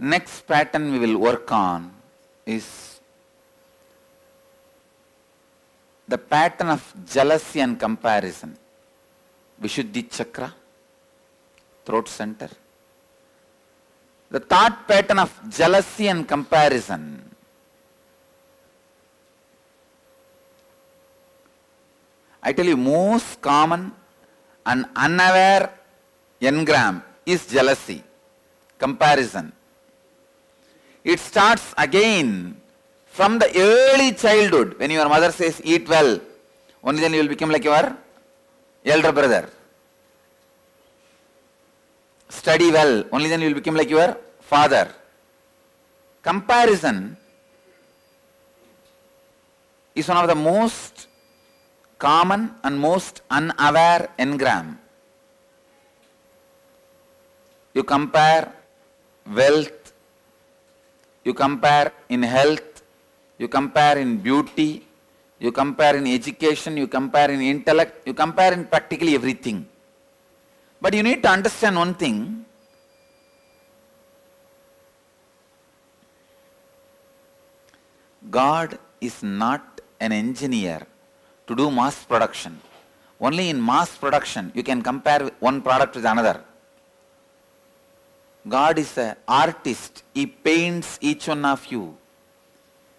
Next pattern we will work on is the pattern of jealousy and comparison. Vishuddhi chakra, throat center. The thought pattern of jealousy and comparison. I tell you, most common and unaware engram is jealousy, comparison. It starts again from the early childhood. When your mother says eat well, only then you will become like your elder brother. Study well, only then you will become like your father. Comparison is one of the most common and most unaware engram. You compare wealth, you compare in health, you compare in beauty, you compare in education, you compare in intellect, you compare in practically everything. But you need to understand one thing. God is not an engineer to do mass production. Only in mass production you can compare one product with another. God is an artist. He paints each one of you.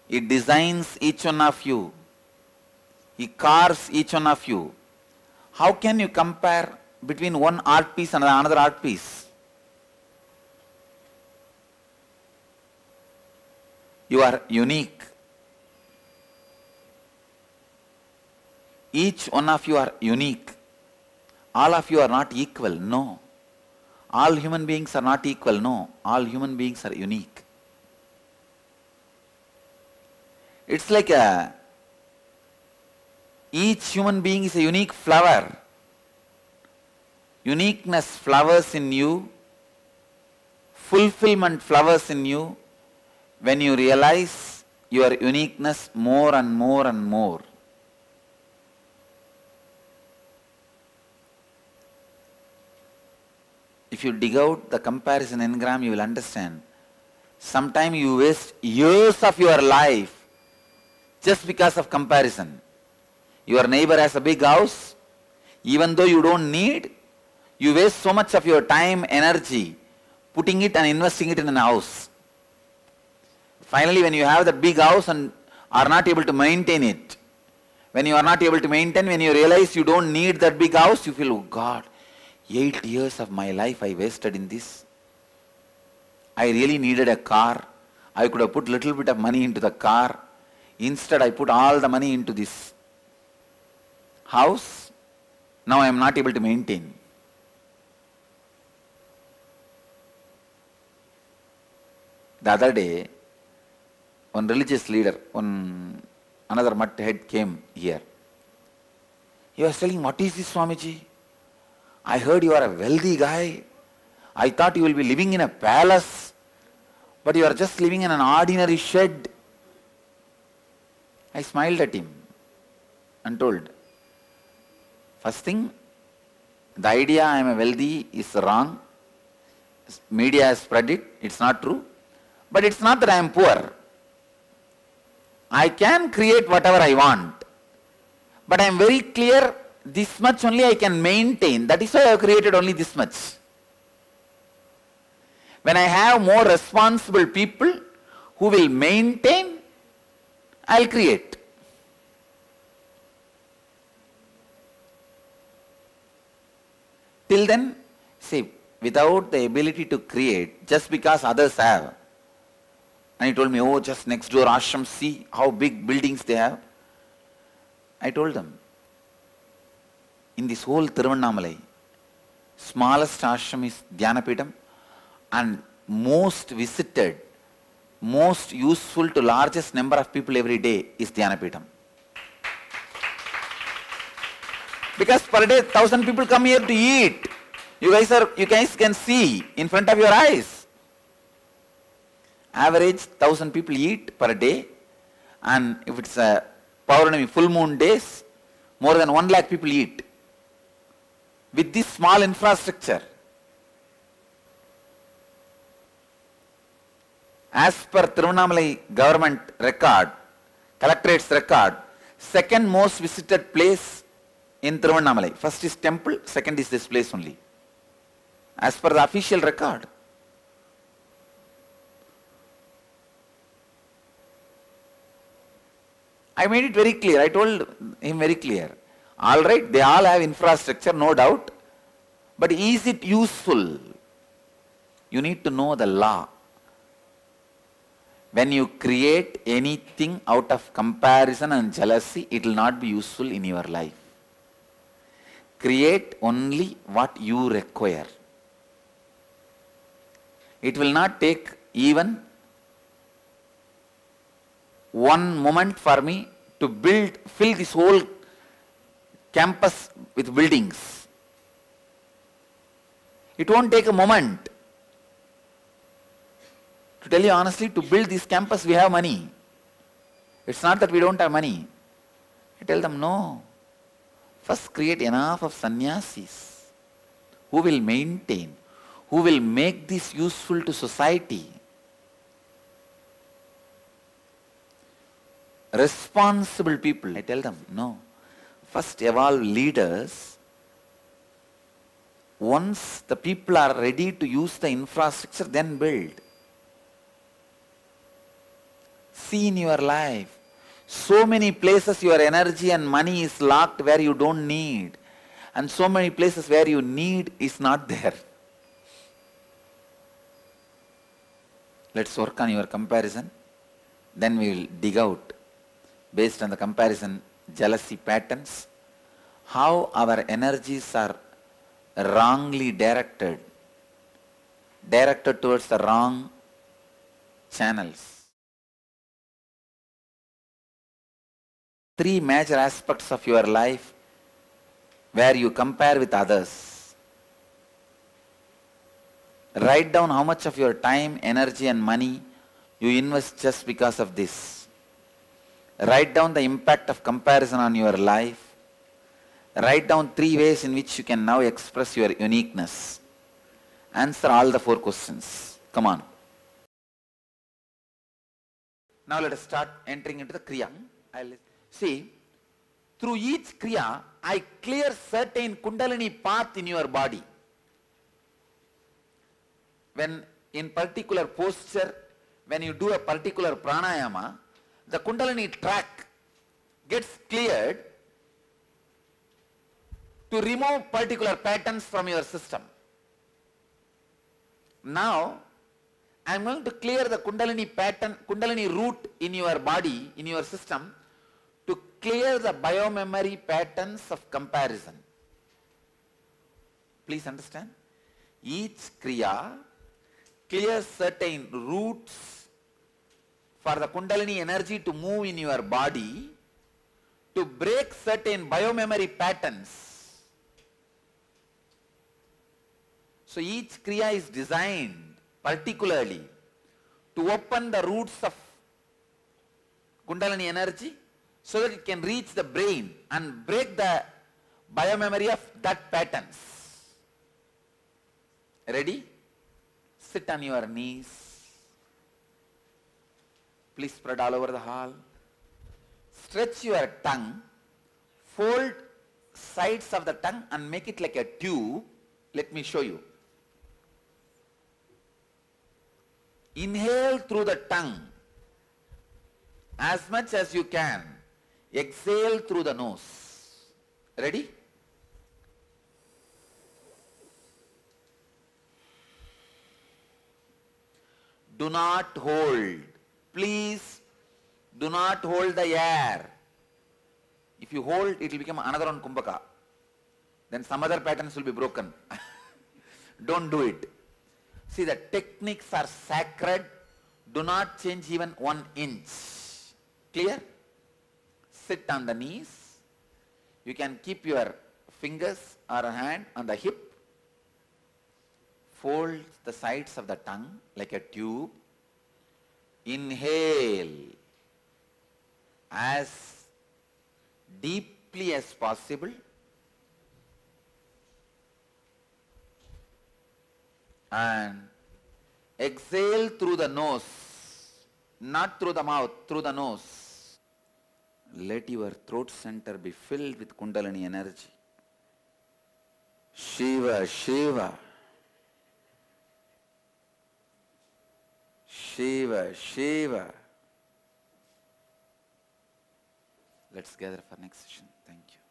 He designs each one of you. He carves each one of you. How can you compare between one art piece and another art piece? You are unique. Each one of you are unique. All of you are not equal. No. All human beings are not equal. No. All human beings are unique. It's like each human being is a unique flower. Uniqueness flowers in you. Fulfillment flowers in you when you realize your uniqueness more and more and more. If you dig out the comparison engram, you will understand. Sometimes you waste years of your life just because of comparison. Your neighbor has a big house. Even though you don't need, you waste so much of your time, energy, putting it and investing it in a house. Finally, when you have that big house and are not able to maintain it, when you are not able to maintain, when you realize you don't need that big house, you feel, oh God, 8 years of my life I wasted in this. I really needed a car. I could have put little bit of money into the car. Instead I put all the money into this house. Now I am not able to maintain. The other day, one religious leader, another mutt head came here. He was telling, what is this, Swamiji? I heard you are a wealthy guy. I thought you will be living in a palace, but you are just living in an ordinary shed. I smiled at him and told, first thing, the idea I am a wealthy is wrong. Media has spread it. It's not true. But it's not that I am poor. I can create whatever I want. But I am very clear, this much only I can maintain. That is why I have created only this much. When I have more responsible people who will maintain, I will create. Till then, see, without the ability to create, just because others have, and he told me, oh, just next door ashram, see how big buildings they have. I told them, in this whole Tiruvannamalai, smallest ashram is Dhyanapitham, and most visited, most useful to largest number of people every day is Dhyanapitham. Because per day 1,000 people come here to eat. You guys can see in front of your eyes. Average 1,000 people eat per day, and if it's a Pauranami full moon days, more than 1 lakh people eat. With this small infrastructure. As per Tiruvannamalai government record, collectorate's record, second most visited place in Tiruvannamalai. First is temple, second is this place only. As per the official record. I made it very clear. I told him very clear. All right, they all have infrastructure, no doubt. But is it useful? You need to know the law. When you create anything out of comparison and jealousy, it will not be useful in your life. Create only what you require. It will not take even one moment for me to fill this whole campus with buildings. It won't take a moment. To tell you honestly, to build this campus we have money. It's not that we don't have money. I tell them, no. First create enough of sannyasis who will maintain, who will make this useful to society. Responsible people, I tell them, no. First evolve leaders. Once the people are ready to use the infrastructure, then build. See in your life, so many places your energy and money is locked where you don't need, and so many places where you need is not there. Let's work on your comparison, then we will dig out, based on the comparison jealousy patterns, how our energies are wrongly directed towards the wrong channels. Three major aspects of your life where you compare with others. Write down how much of your time, energy and money you invest just because of this. Write down the impact of comparison on your life. Write down 3 ways in which you can now express your uniqueness. Answer all the 4 questions. Come on. Now let us start entering into the Kriya. See, through each Kriya, I clear certain Kundalini path in your body. When in particular posture, when you do a particular pranayama, the Kundalini track gets cleared to remove particular patterns from your system. Now, I am going to clear the Kundalini pattern, Kundalini root in your body, in your system, to clear the biomemory patterns of comparison. Please understand. Each Kriya clears certain roots for the Kundalini energy to move in your body to break certain biomemory patterns. So each Kriya is designed particularly to open the roots of Kundalini energy so that it can reach the brain and break the biomemory of that patterns. Ready? Sit on your knees. Please spread all over the hall. Stretch your tongue. Fold sides of the tongue and make it like a tube. Let me show you. Inhale through the tongue as much as you can. Exhale through the nose. Ready? Do not hold. Please do not hold the air. If you hold, it will become another one Kumbhaka. Then some other patterns will be broken. Don't do it. See, the techniques are sacred. Do not change even 1 inch. Clear? Sit on the knees. You can keep your fingers or a hand on the hip. Fold the sides of the tongue like a tube. Inhale as deeply as possible. And exhale through the nose Not through the mouth, through the nose. Let your throat center be filled with Kundalini energy. Shiva, Shiva. Shiva, Shiva. Let's gather for next session. Thank you.